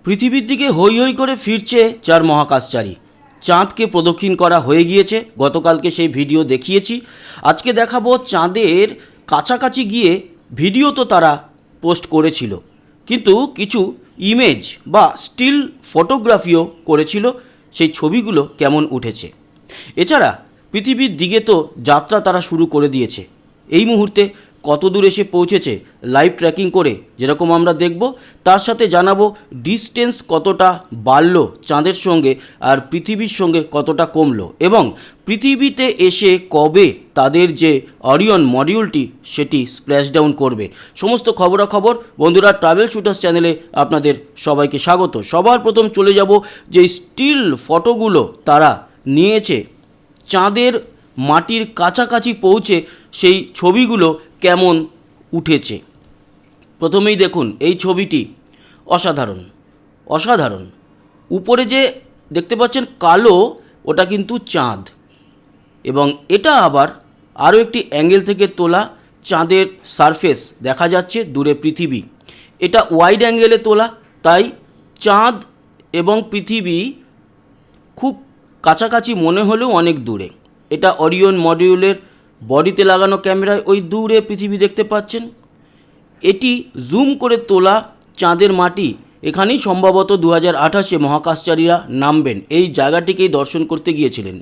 পৃথিবীর দিকে হৈ হৈ করে ফিরছে 4 মহাকাশচারী। চাঁদকে প্রদক্ষিণ করা হয়ে গিয়েছে। গতকালকে সেই ভিডিও দেখিয়েছি। আজকে দেখাবো চাঁদের কাছাকাছি গিয়ে ভিডিও তো তারা পোস্ট করেছিল, কিন্তু কিছু ইমেজ বা স্টিল ফটোগ্রাফিও করেছিল। সেই ছবিগুলো কেমন উঠেছে। এছাড়া পৃথিবীর দিকে তো যাত্রা তারা শুরু করে দিয়েছে। এই মুহূর্তে কত দূর এসে পৌঁছেছে লাইভ ট্র্যাকিং করে যেরকম আমরা দেখব, তার সাথে জানাবো ডিস্টেন্স কতটা বাড়লো চাঁদের সঙ্গে আর পৃথিবীর সঙ্গে কতটা কমলো, এবং পৃথিবীতে এসে কবে তাদের যে অরিয়ন মডিউলটি সেটি স্প্ল্যাশ ডাউন করবে। সমস্ত খবরাখবর বন্ধুরা ট্রাভেল শুটার্স চ্যানেলে আপনাদের সবাইকে স্বাগত। সবার প্রথম চলে যাব যে স্টিল ফটোগুলো তারা নিয়েছে চাঁদের মাটির কাছাকাছি পৌঁছে, সেই ছবিগুলো কেমন উঠেছে। প্রথমেই দেখুন এই ছবিটি অসাধারণ অসাধারণ। উপরে যে দেখতে পাচ্ছেন কালো, ওটা কিন্তু চাঁদ, এবং এটা আবার আরও একটি অ্যাঙ্গেল থেকে তোলা। চাঁদের সারফেস দেখা যাচ্ছে, দূরে পৃথিবী। এটা ওয়াইড অ্যাঙ্গেলে তোলা, তাই চাঁদ এবং পৃথিবী খুব কাছাকাছি মনে হলেও অনেক দূরে। এটা অরিয়ন মডিউলের বডিতে লাগানো ক্যামেরায় ওই দূরে পৃথিবী দেখতে পাচ্ছেন। এটি জুম করে তোলা চাঁদের মাটি। এখানেই সম্ভবত 2028-এ মহাকাশচারীরা নামবেন। এই জায়গাটিকেই দর্শন করতে গিয়েছিলেন।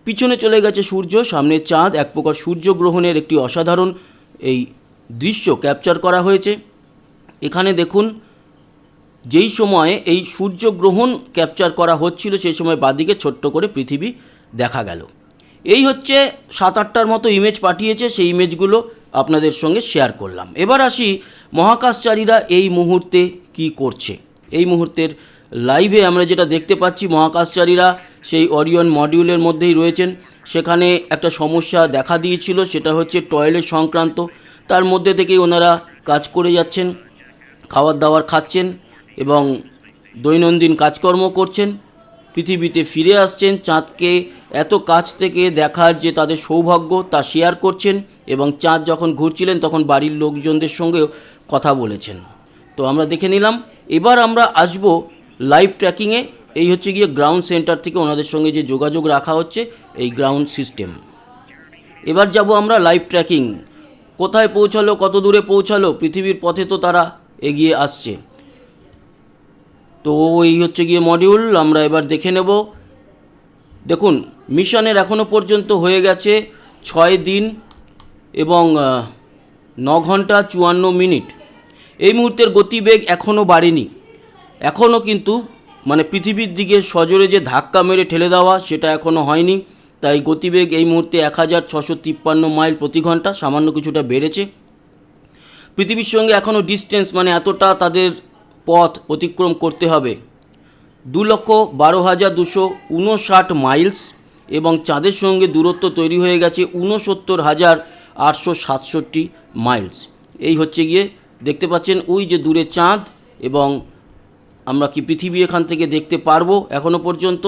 পিছনে চলে গেছে সূর্য, সামনে চাঁদ। এক প্রকার সূর্যগ্রহণের একটি অসাধারণ এই দৃশ্য ক্যাপচার করা হয়েছে। এখানে দেখুন, যেই সময়ে এই সূর্যগ্রহণ ক্যাপচার করা হচ্ছিল সেই সময় বাদিকে ছোট্ট করে পৃথিবী দেখা গেল। এই হচ্ছে 7-8টার মতো ইমেজ পাঠিয়েছে, সেই ইমেজগুলো আপনাদের সঙ্গে শেয়ার করলাম। এবার আসি মহাকাশচারীরা এই মুহূর্তে কি করছে। এই মুহূর্তের লাইভে আমরা যেটা দেখতে পাচ্ছি, মহাকাশচারীরা সেই অরিয়ন মডিউলের মধ্যেই রয়েছেন। সেখানে একটা সমস্যা দেখা দিয়েছিল, সেটা হচ্ছে টয়লেট সংক্রান্ত। তার মধ্যে থেকেই ওনারা কাজ করে যাচ্ছেন, খাবার দাবার খাচ্ছেন এবং দৈনন্দিন কাজকর্ম করছেন। পৃথিবীতে ফিরে আসছেন, চাঁদকে এত কাছ থেকে দেখার যে তাদের সৌভাগ্য তা শেয়ার করছেন, এবং চাঁদ যখন ঘুরছিলেন তখন বাড়ির লোকজনদের সঙ্গেও কথা বলেছেন। তো আমরা দেখে নিলাম। এবার আমরা আসব লাইভ ট্র্যাকিংয়ে। এই হচ্ছে গিয়ে গ্রাউন্ড সেন্টার থেকে ওনাদের সঙ্গে যে যোগাযোগ রাখা হচ্ছে, এই গ্রাউন্ড সিস্টেম। এবার যাব আমরা লাইভ ট্র্যাকিং। কোথায় পৌঁছালো, কত দূরে পৌঁছালো, পৃথিবীর পথে তো তারা এগিয়ে আসছে। তো এই হচ্ছে গিয়ে মডিউল, আমরা এবার দেখে নেব। দেখুন, মিশনের এখনও পর্যন্ত হয়ে গেছে 6 দিন এবং 9 ঘন্টা 54 মিনিট। এই মুহূর্তের গতিবেগ এখনও বাড়েনি। এখনও কিন্তু পৃথিবীর দিকে সজোরে যে ধাক্কা মেরে ঠেলে দেওয়া সেটা এখনও হয়নি। তাই গতিবেগ এই মুহূর্তে 1653 মাইল প্রতি ঘন্টা, সামান্য কিছুটা বেড়েছে। পৃথিবীর সঙ্গে এখনও ডিস্টেন্স এতটা তাদের পথ অতিক্রম করতে হবে, 2,12,259 মাইলস, এবং চাঁদের সঙ্গে দূরত্ব তৈরি হয়ে গেছে 69,867 মাইলস। এই হচ্ছে গিয়ে দেখতে পাচ্ছেন ওই যে দূরে চাঁদ, এবং আমরা কি পৃথিবী এখান থেকে দেখতে পারবো এখনও পর্যন্ত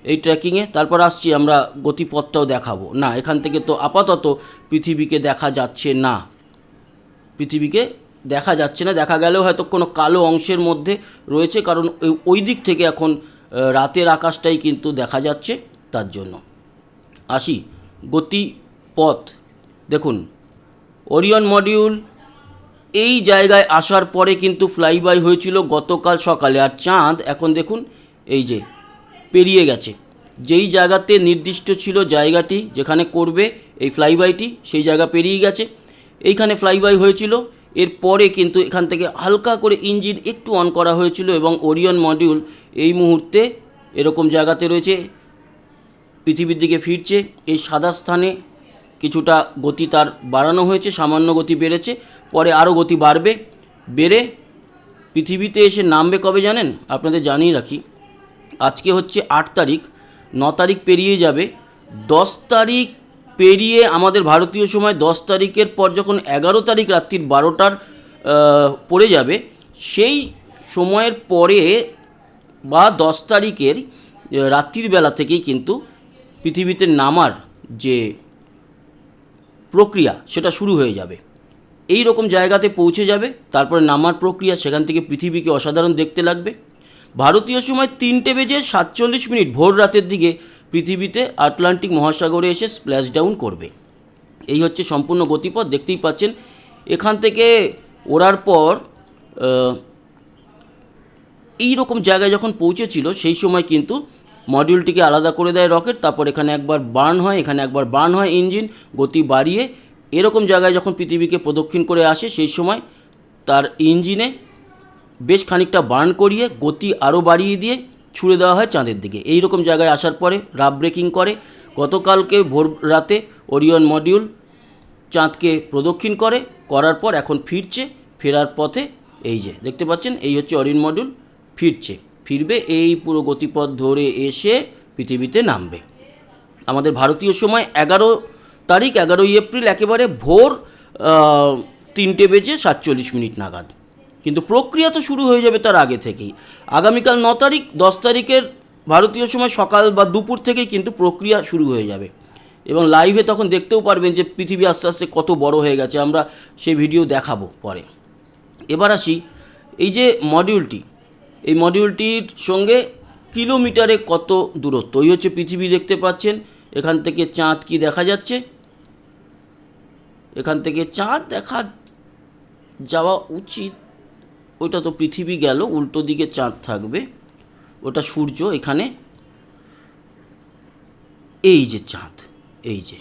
এই ট্র্যাকিংয়ে। তারপর আসছি, আমরা গতিপথটাও দেখাবো। না, এখান থেকে তো আপাতত পৃথিবীকে দেখা যাচ্ছে না। পৃথিবীকে দেখা যাচ্ছে না, দেখা গেলেও হয়তো কোনো কালো অংশের মধ্যে রয়েছে, কারণ ওই দিক থেকে এখন রাতের আকাশটাই কিন্তু দেখা যাচ্ছে। তার জন্য আসি গতিপথ। দেখুন, ওরিয়ন মডিউল এই জায়গায় আসার পরে কিন্তু ফ্লাইবাই হয়েছিল গতকাল সকালে, আর চাঁদ এখন দেখুন এই যে পেরিয়ে গেছে। যেই জায়গাতে নির্দিষ্ট ছিল জায়গাটি যেখানে করবে এই ফ্লাইবাইটি, সেই জায়গা পেরিয়ে গেছে। এইখানে ফ্লাইবাই হয়েছিল, এরপরে কিন্তু এখান থেকে হালকা করে ইঞ্জিন একটু অন করা হয়েছিল, এবং ওরিয়ন মডিউল এই মুহূর্তে এরকম জায়গাতে রয়েছে, পৃথিবীর দিকে ফিরছে। এই সাদা স্থানে কিছুটা গতি তার বাড়ানো হয়েছে, সামান্য গতি বেড়েছে, পরে আরও গতি বাড়বে। বেড়ে পৃথিবীতে এসে নামবে কবে জানেন? আপনাদের জানিয়ে রাখি, আজকে হচ্ছে 8 তারিখ, 9 তারিখ পেরিয়ে যাবে, 10 তারিখ পেরিয়ে আমাদের ভারতীয় সময় 10 তারিখের পর যখন 11 তারিখ রাত্রির 12টার পড়ে যাবে, সেই সময়ের পরে বা 10 তারিখের রাত্রির বেলা থেকেই কিন্তু পৃথিবীতে নামার যে প্রক্রিয়া সেটা শুরু হয়ে যাবে। এই রকম জায়গাতে পৌঁছে যাবে, তারপরে নামার প্রক্রিয়া, সেখান থেকে পৃথিবীকে অসাধারণ দেখতে লাগবে। ভারতীয় সময় 3:47 ভোর রাতের দিকে পৃথিবীতে আটলান্টিক মহাসাগরে এসে স্প্ল্যাশ ডাউন করবে। এই হচ্ছে সম্পূর্ণ গতিপথ, দেখতেই পাচ্ছেন। এখান থেকে ওড়ার পর এই রকম জায়গায় যখন পৌঁছেছিল সেই সময় কিন্তু মডিউলটিকে আলাদা করে দেয় রকেট। তারপর এখানে একবার বার্ন হয়, এখানে একবার বার্ন হয় ইঞ্জিন, গতি বাড়িয়ে এরকম জায়গায় যখন পৃথিবীকে প্রদক্ষিণ করে আসে সেই সময় তার ইঞ্জিনে বেশ খানিকটা বার্ন করিয়ে গতি আরও বাড়িয়ে দিয়ে ছুড়ে দেওয়া হয় চাঁদের দিকে। এই রকম জায়গায় আসার পরে রাফ ব্রেকিং করে। গতকালকে ভোর রাতে ওরিয়ন মডিউল চাঁদকে প্রদক্ষিণ করার পর এখন ফেরার পথে এই যে দেখতে পাচ্ছেন, এই হচ্ছে ওরিয়ন মডিউল ফিরবে এই পুরো গতিপথ ধরে এসে পৃথিবীতে নামবে। আমাদের ভারতীয় সময় 11 এপ্রিল একেবারে ভোর 3:47 নাগাদ। কিন্তু প্রক্রিয়া তো শুরু হয়ে যাবে তার আগে থেকেই। আগামীকাল 9 তারিখ 10 তারিখের ভারতীয় সময় সকাল বা দুপুর থেকেই কিন্তু প্রক্রিয়া শুরু হয়ে যাবে এবং লাইভে তখন দেখতেও পারবেন যে পৃথিবী আস্তে আস্তে কত বড় হয়ে গেছে। আমরা সেই ভিডিও দেখাবো পরে। এবার আসি এই যে মডিউলটি, এই মডিউলটির সঙ্গে কিলোমিটারে কত দূরত্ব। ওই হচ্ছে পৃথিবী দেখতে পাচ্ছেন, এখান থেকে চাঁদ কি দেখা যাচ্ছে, এখান থেকে চাঁদ দেখা যাওয়া উচিত। ওইটা তো পৃথিবী গেল, উল্টো দিকে চাঁদ থাকবে, ওটা সূর্য। এখানে এই যে চাঁদ, এই যে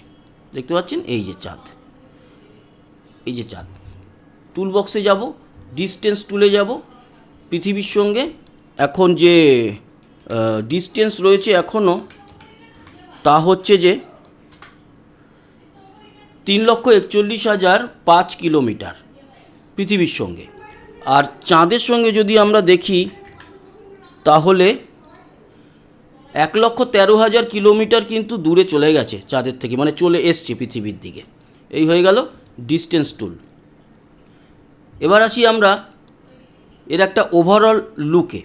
দেখতে পাচ্ছেন, এই যে চাঁদ, এই যে চাঁদ। টুল বক্সে যাব, ডিস্টেন্স টুলে যাব, পৃথিবীর সঙ্গে এখন যে ডিস্টেন্স রয়েছে এখনও তা হচ্ছে যে 3,41,005 কিলোমিটার পৃথিবীর সঙ্গে। আর চাঁদের সঙ্গে যদি আমরা দেখি তাহলে 1,13,000 কিলোমিটার কিন্তু দূরে চলে গেছে চাঁদের থেকে, মানে চলে এসছে পৃথিবীর দিকে। এই হয়ে গেল ডিস্টেন্স টুল। এবার আসি আমরা এর একটা ওভারঅল লুকে।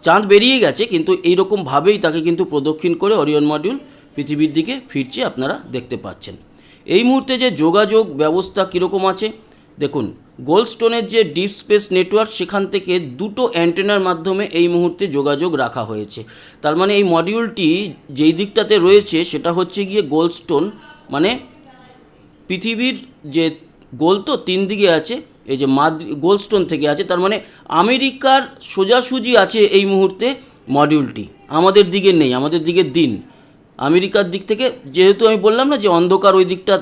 চাঁদ বেরিয়ে গেছে কিন্তু এইরকমভাবেই তাকে কিন্তু প্রদক্ষিণ করে ওরিয়ন মডিউল পৃথিবীর দিকে ফিরছে, আপনারা দেখতে পাচ্ছেন। এই মুহূর্তে যে যোগাযোগ ব্যবস্থা কীরকম আছে দেখুন, গোল্ডস্টোনের যে ডিপ স্পেস নেটওয়ার্ক সেখান থেকে 2টো অ্যান্টেনার মাধ্যমে এই মুহূর্তে যোগাযোগ রাখা হয়েছে। তার মানে এই মডিউলটি যেই দিকটাতে রয়েছে সেটা হচ্ছে গিয়ে গোল্ডস্টোন, মানে পৃথিবীর যে গোল তো 3 দিকে আছে, এই যে গোল্ডস্টোন থেকে আছে, তার মানে আমেরিকার সোজাসুজি আছে এই মুহূর্তে মডিউলটি। আমাদের দিকে নেই, আমাদের দিকে দিন। আমেরিকার দিক থেকে যেহেতু আমি বললাম না যে অন্ধকার ওই দিকটা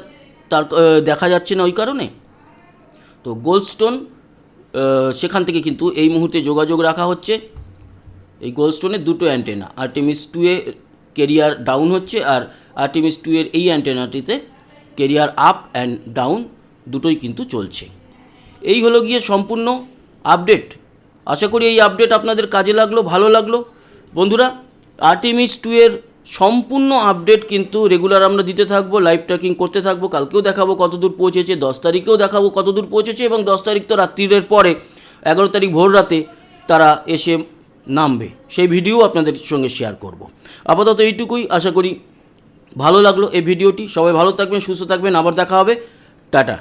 তার দেখা যাচ্ছে না ওই কারণে, তো গোল্ডস্টোন সেখান থেকে কিন্তু এই মুহূর্তে যোগাযোগ রাখা হচ্ছে। এই গোল্ডস্টোনের 2টো অ্যান্টেনা, আর্টেমিস 2 এ কেরিয়ার ডাউন হচ্ছে, আর আর্টেমিস 2 এর এই অ্যান্টেনাটিতে কেরিয়ার আপ অ্যান্ড ডাউন দুটোই কিন্তু চলছে। এই হলো গিয়ে সম্পূর্ণ আপডেট। আশা করি এই আপডেট আপনাদের কাজে লাগলো, ভালো লাগলো। বন্ধুরা, আর্টেমিস 2 এর সম্পূর্ণ আপডেট কিন্তু রেগুলার আমরা দিতে থাকবো, লাইভ ট্র্যাকিং করতে থাকবো। কালকেও দেখাবো কতদূর পৌঁছেছে, 10 তারিখেও দেখাবো কতদূর পৌঁছেছে, এবং 10 তারিখ তো রাত্রির পরে 11 তারিখ ভোর রাতে তারা এসে নামবে, সেই ভিডিও আপনাদের সঙ্গে শেয়ার করব। আপাতত এইটুকুই, আশা করি ভালো লাগলো এই ভিডিওটি। সবাই ভালো থাকবেন, সুস্থ থাকবেন, আবার দেখা হবে, টাটা।